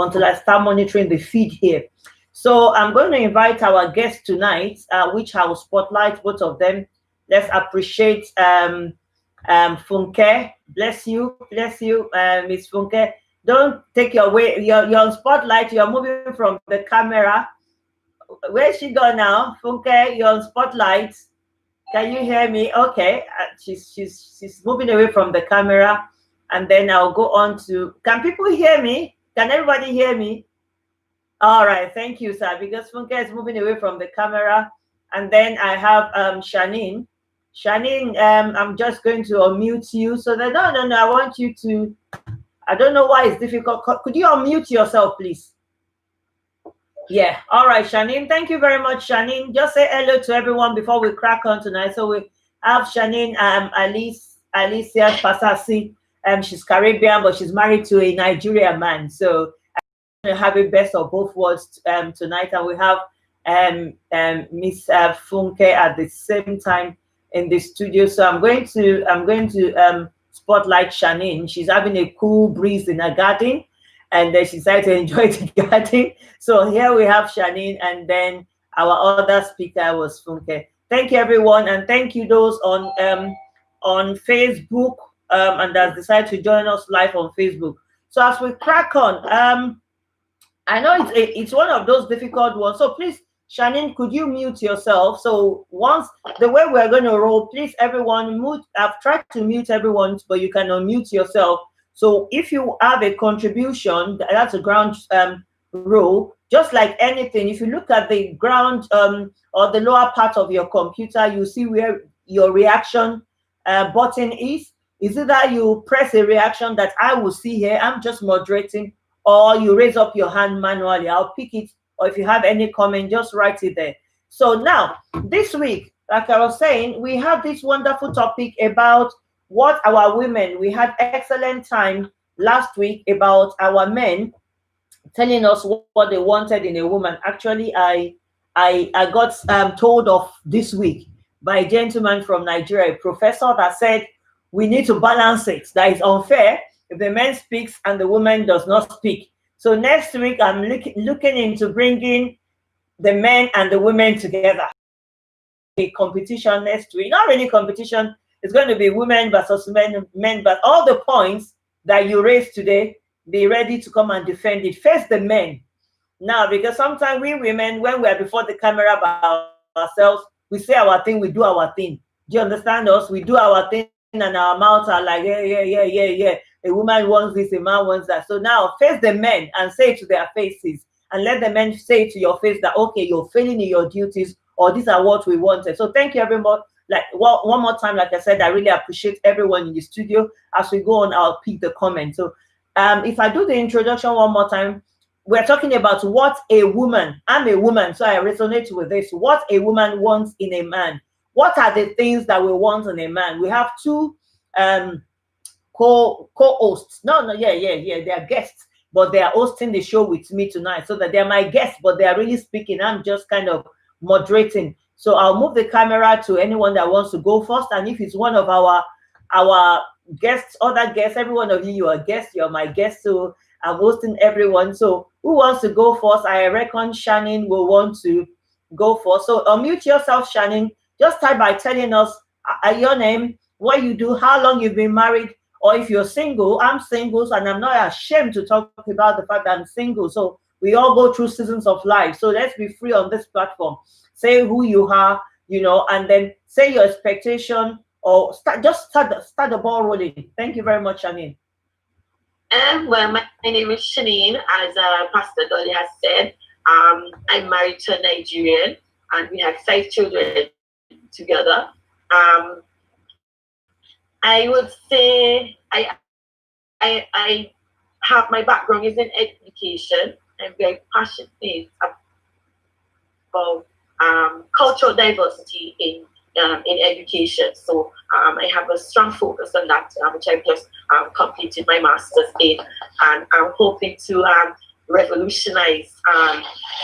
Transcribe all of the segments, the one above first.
until I start monitoring the feed here. So I'm going to invite our guests tonight, which I will spotlight both of them. Let's appreciate Funke. Bless you, Miss Funke. Don't take your way. You're on spotlight. You're moving from the camera. Where's she gone now? Funke, you're on spotlight. Can you hear me? Okay. She's moving away from the camera, and then I'll go on to. Can people hear me? Can everybody hear me? All right. Thank you, sir. Because Funke is moving away from the camera, and then I have Shanine. Shanine, I'm just going to unmute you. So that no. I want you to. I don't know why it's difficult. Could you unmute yourself, please? Yeah. All right, Shanine. Thank you very much, Shanine. Just say hello to everyone before we crack on tonight. So we have Shanine, Alicia Pasasi. She's Caribbean, but she's married to a Nigerian man. So I'm gonna have a best of both worlds tonight, and we have Miss Funke at the same time in the studio. So I'm going to spotlight Shanine. She's having a cool breeze in her garden, and then she decided to enjoy the garden. So here we have Shanine, and then our other speaker was Funke. Thank you, everyone, and thank you those on Facebook and that decided to join us live on Facebook. So as we crack on, I know it's one of those difficult ones. So please, Shanine, could you mute yourself? So once the way we're going to roll, please, everyone mute. I've tried to mute everyone, but you can unmute yourself. So if you have a contribution, that's a ground rule. Just like anything, if you look at the ground or the lower part of your computer, you see where your reaction button is. Is it that you press a reaction that I will see here? I'm just moderating, or you raise up your hand manually. I'll pick it. Or if you have any comment, just write it there. So now, this week, like I was saying, we have this wonderful topic about what our women, we had excellent time last week about our men telling us what they wanted in a woman. Actually, I got told of this week by a gentleman from Nigeria, a professor, that said we need to balance it. That is unfair if the man speaks and the woman does not speak. So next week, I'm looking into bringing the men and the women together. A competition next week. Not really competition. It's going to be women versus men, but all the points that you raised today, be ready to come and defend it. First, the men. Now, because sometimes we women, when we are before the camera by ourselves, we say our thing, we do our thing. Do you understand us? We do our thing and our mouths are like, yeah. A woman wants this, a man wants that. So now face the men and say it to their faces, and let the men say to your face that, okay, you're failing in your duties, or these are what we wanted. So thank you, everyone. Like one more time, like I said, I really appreciate everyone in the studio. As we go on, I'll pick the comment. So if I do the introduction one more time, we're talking about what a woman, I'm a woman, so I resonate with this, what a woman wants in a man. What are the things that we want in a man? We have two co-hosts. No, yeah, they are guests, but they are hosting the show with me tonight, so that they're my guests, but they are really speaking. I'm just kind of moderating. So I'll move the camera to anyone that wants to go first, and if it's one of our guests, other guests, every one of you, you are guests, you're my guests, so I'm hosting everyone. So who wants to go first? I reckon Shanine will want to go first. So unmute yourself, Shanine. Just start by telling us your name, what you do, how long you've been married, or if you're single. I'm single, and I'm not ashamed to talk about the fact that I'm single. So we all go through seasons of life. So let's be free on this platform. Say who you are, and then say your expectation, or start the ball rolling. Thank you very much, Shanine. Well, my name is Shanine, as Pastor Dolly has said. I'm married to a Nigerian, and we have 5 children together. I would say I have, my background is in education. I'm very passionate about cultural diversity in education. So I have a strong focus on that, which I just completed my master's in, and I'm hoping to revolutionize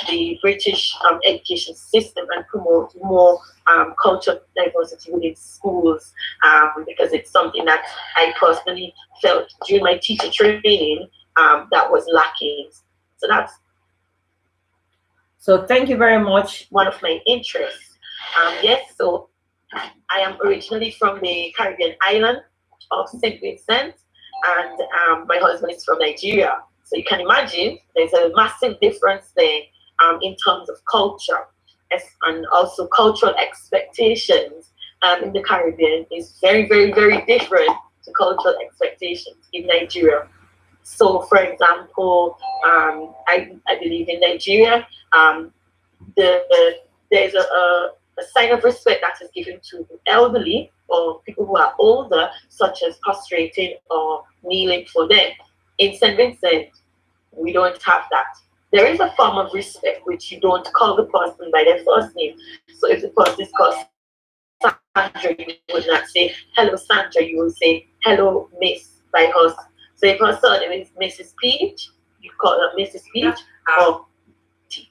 the British education system and promote more cultural diversity within schools, because it's something that I personally felt during my teacher training that was lacking. So that's So thank you very much. one of my interests. Yes, so I am originally from the Caribbean island of St. Vincent, and my husband is from Nigeria. So you can imagine there's a massive difference there in terms of culture, and also cultural expectations in the Caribbean is very, very, very different to cultural expectations in Nigeria. So, for example, I believe in Nigeria, there's a sign of respect that is given to the elderly or people who are older, such as prostrating or kneeling for them. In St. Vincent, we don't have that. There is a form of respect which you don't call the person by their first name. So if the person is called Sandra, you would not say hello Sandra, you will say hello Miss by her. So if her surname is Mrs. Peach, you call her Mrs. Peach or T.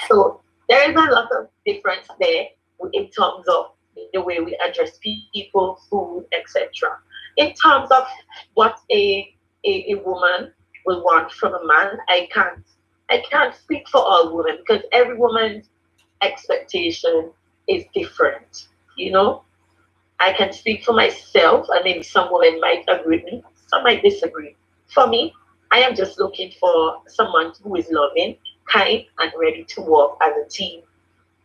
So there is a lot of difference there in terms of the way we address people, food, etc. In terms of what a woman will want from a man, I can't speak for all women because every woman's expectation is different. You know, I can speak for myself, and maybe some women might agree with me, some might disagree. For me, I am just looking for someone who is loving, kind, and ready to work as a team.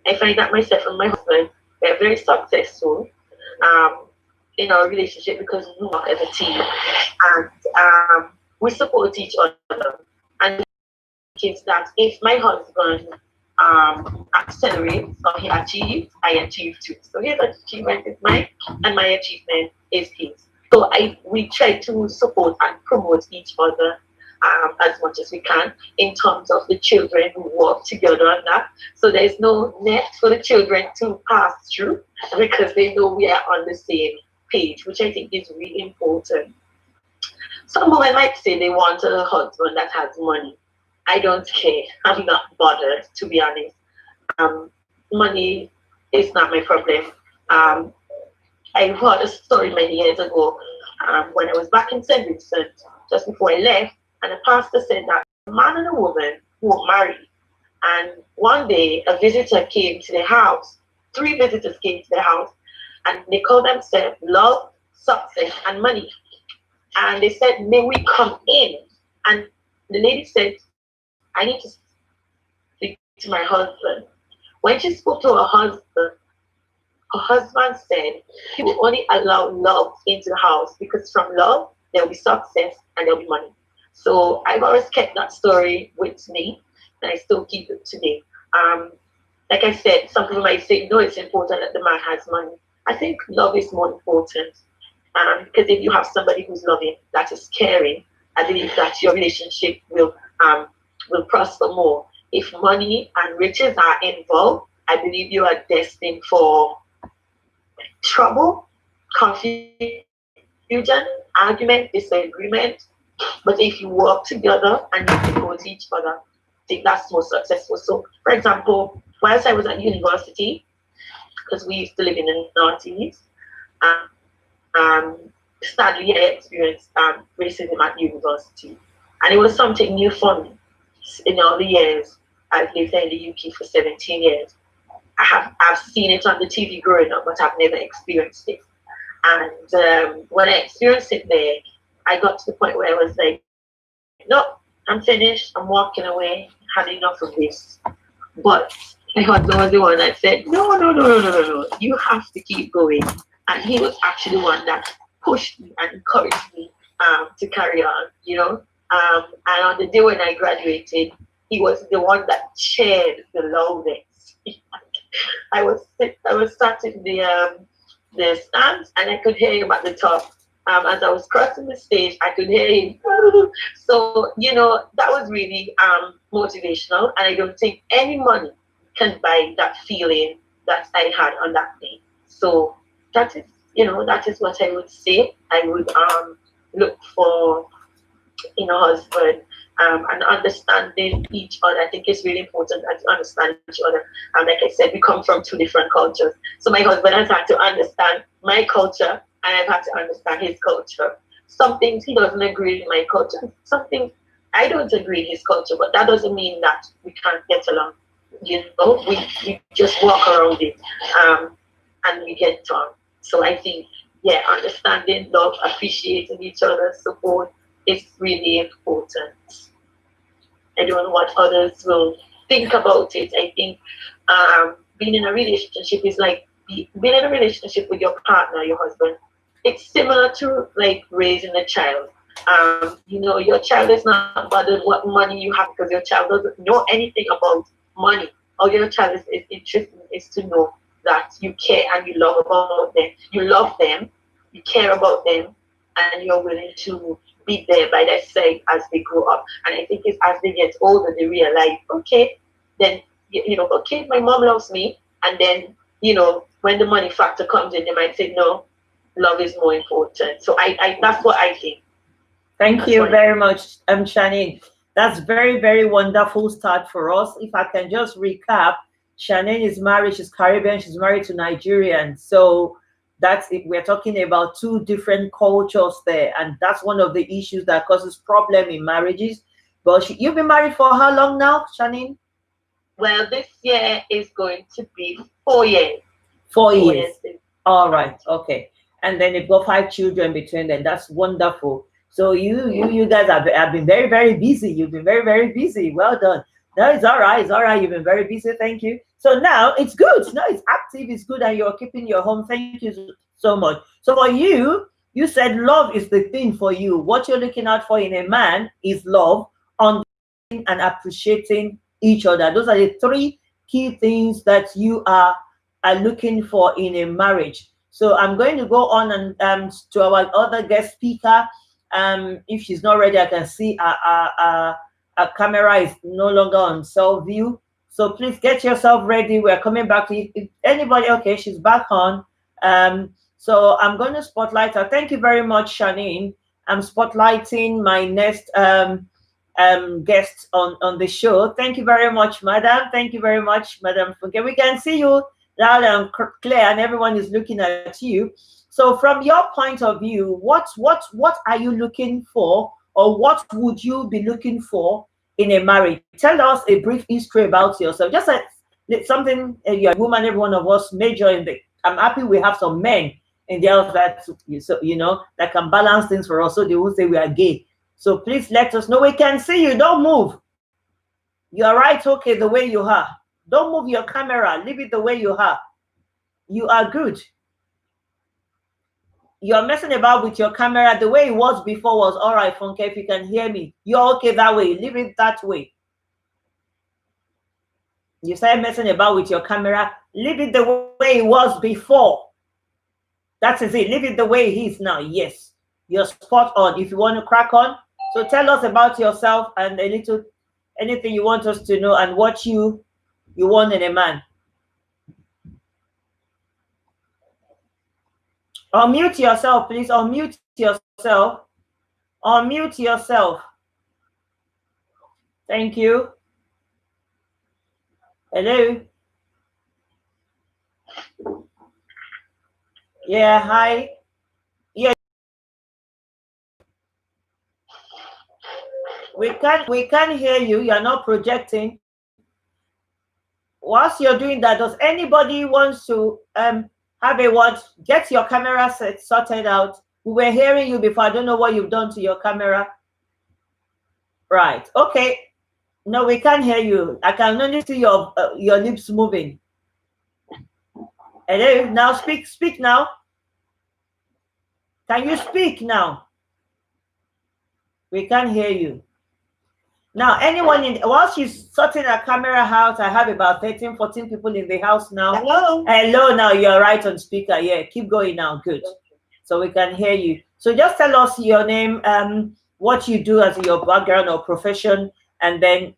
I find that myself and my husband, we are very successful in our relationship because we work as a team, and we support each other. And is that if my husband accelerates or he achieves, I achieve too. So his achievement is mine, and my achievement is his. So we try to support and promote each other as much as we can in terms of the children who work together on that. So there's no net for the children to pass through because they know we are on the same page, which I think is really important. Some women might say they want a husband that has money. I don't care. I'm not bothered, to be honest. Money is not my problem. I heard a story many years ago when I was back in St. Vincent, just before I left, and the pastor said that a man and a woman who were married, and one day a visitor came to their house. 3 visitors came to their house, and they called themselves love, success, and money. And they said, may we come in? And the lady said, I need to speak to my husband. When she spoke to her husband said he will only allow love into the house because from love there will be success and there will be money. So I've always kept that story with me, and I still keep it today. Like I said, some people might say, no, it's important that the man has money. I think love is more important because if you have somebody who's loving, that is caring, I believe that your relationship will prosper more. If money and riches are involved, I believe you are destined for trouble, confusion, argument, disagreement. But if you work together and you support each other, I think that's more successful. So, for example, whilst I was at university, because we used to live in the Northeast, sadly I experienced racism at university. And it was something new for me. In all the years I've lived in the UK for 17 years, I've seen it on the TV growing up, but I've never experienced it. And when I experienced it there, I got to the point where I was like, no, I'm finished. I'm walking away. Had enough of this. But my husband was the one that said, no. You have to keep going. And he was actually the one that pushed me and encouraged me to carry on, you know. And on the day when I graduated, he was the one that cheered the loudest. I was sat in the stands, and I could hear him at the top. As I was crossing the stage, I could hear him. So, you know, that was really motivational. And I don't think any money can buy that feeling that I had on that day. So that is what I would say. I would look for in a husband and understanding each other. I think it's really important to understand each other. Like I said, we come from 2 different cultures. So my husband has had to understand my culture, and I've had to understand his culture. Some things he doesn't agree with my culture. Some things I don't agree in his culture, but that doesn't mean that we can't get along. You know, we just walk around it, and we get on. So I think, yeah, understanding, love, appreciating each other's support is really important. I don't know what others will think about it. I think being in a relationship is like being in a relationship with your partner, your husband. It's similar to like raising a child. You know, your child is not bothered what money you have because your child doesn't know anything about money. All your child is interested is to know that you care and you love about them. You love them, you care about them, and you're willing to be there by their side as they grow up. And I think it's as they get older, they realize, okay, then, you know, okay, my mom loves me. And then, you know, when the money factor comes in, they might say, no, love is more important. So I that's what I think. Thank you very much, Shanine. That's very, very wonderful start for us. If I can just recap, Shanine is married, she's Caribbean, she's married to Nigerian. So that's it. We're talking about two different cultures there. And that's one of the issues that causes problem in marriages. But you've been married for how long now, Shanine? Well, this year is going to be 4 years. 4 years. All right. Okay. And then you've got 5 children between them. That's wonderful. So you guys have been very, very busy. You've been very, very busy. Well done. No, it's all right. It's all right. You've been very busy. Thank you. So now it's good. Now it's active. It's good, and you're keeping your home. Thank you so much. So for you, you said love is the thing for you. What you're looking out for in a man is love, understanding and appreciating each other. Those are the 3 key things that you are looking for in a marriage. So I'm going to go on and to our other guest speaker. If she's not ready, I can see our camera is no longer on self view. So please get yourself ready. We're coming back to you. If anybody, okay, she's back on. So I'm going to spotlight her. Thank you very much, Shanine. I'm spotlighting my next guest on the show. Thank you very much, madam. Thank you very much, madam. Okay, we can see you loud and clear, and everyone is looking at you. So from your point of view, what are you looking for, or what would you be looking for in a marriage? Tell us a brief history about yourself. Just like something you're a woman, every one of us major in the. I'm happy we have some men in the house that, so you know, that can balance things for us, so they won't say we are gay. So please let us know. We can see you. Don't move. You are right. Okay, the way you are. Don't move your camera. Leave it the way you are. You are good. You're messing about with your camera. The way it was before was all right, Funke. If you can hear me, you're okay that way. Leave it that way. You started messing about with your camera. Leave it the way it was before. That is it. Leave it the way it is now. Yes, you're spot on. If you want to crack on, so tell us about yourself and a little anything you want us to know and what you want in a man. Unmute yourself, please. Unmute yourself. Unmute yourself. Thank you. Hello. Yeah, hi. Yeah. We can't hear you. You're not projecting. Whilst you're doing that, does anybody wants to have a word? Get your camera sorted out. We were hearing you before. I don't know what you've done to your camera. Right. Okay. No, we can't hear you. I can only see your lips moving. Hello. Now speak. Speak now. Can you speak now? We can't hear you. Now, anyone while she's sorting her camera out, I have about 13, 14 people in the house now. Hello. Hello, now you're right on speaker. Yeah, keep going now. Good. So we can hear you. So just tell us your name, what you do as your background or profession, and then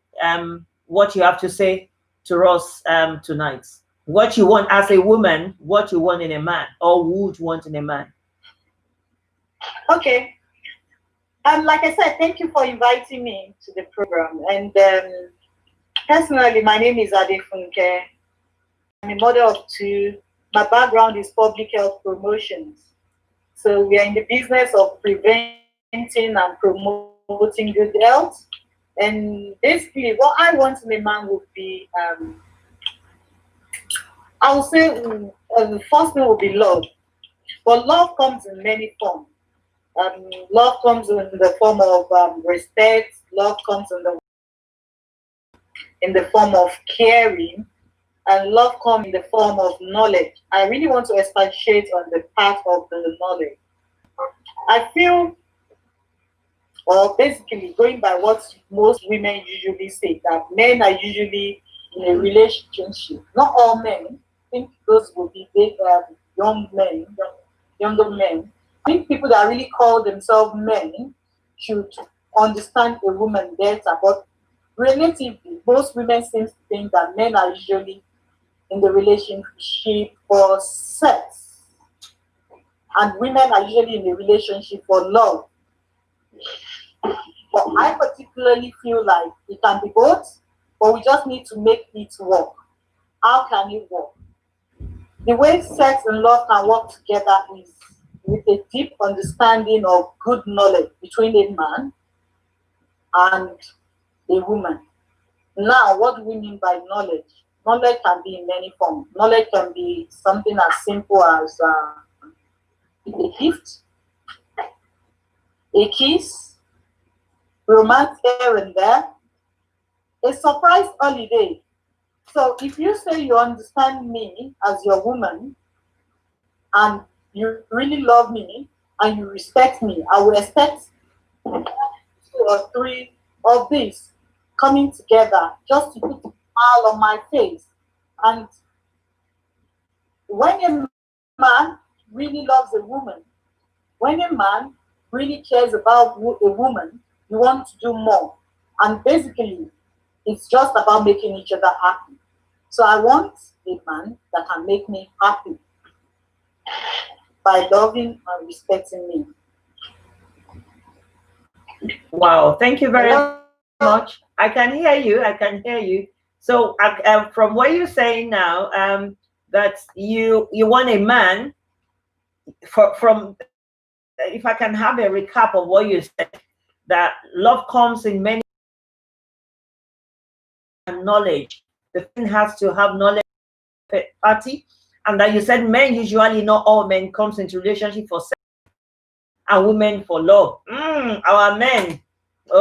what you have to say to us tonight. What you want as a woman, what you want in a man, or would want in a man. Okay. Like I said, thank you for inviting me to the program. And personally, my name is Ade Funke. I'm a mother of 2. My background is public health promotions. So we are in the business of preventing and promoting good health. And basically, what I want in a man would be, I would say, the first thing would be love. But love comes in many forms. Love comes in the form of respect. Love comes in the form of caring, and love comes in the form of knowledge. I really want to expatiate on the part of the knowledge. I feel, or basically going by what most women usually say, that men are usually in a relationship. Not all men. I think those would be big, young men, younger men. I think people that really call themselves men should understand a woman better. But relatively, most women seem to think that men are usually in the relationship for sex, and women are usually in the relationship for love. But I particularly feel like it can be both, but we just need to make it work. How can it work? The way sex and love can work together is with a deep understanding of good knowledge between a man and a woman. Now, what do we mean by knowledge? Knowledge can be in many forms. Knowledge can be something as simple as a gift, a kiss, romance here and there, a surprise holiday. So if you say you understand me as your woman and you really love me and you respect me, I will expect 2 or 3 of these coming together just to put a smile on my face. And when a man really loves a woman, when a man really cares about a woman, you want to do more. And basically, it's just about making each other happy. So I want a man that can make me happy by loving and respecting me. Wow, thank you very much. I can hear you. I can hear you. So from what you're saying now, that you want a man from, if I can have a recap of what you said, that love comes in many knowledge. The thing has to have knowledge party, and that you said men usually, not all men comes into relationship for sex and women for love. Our men,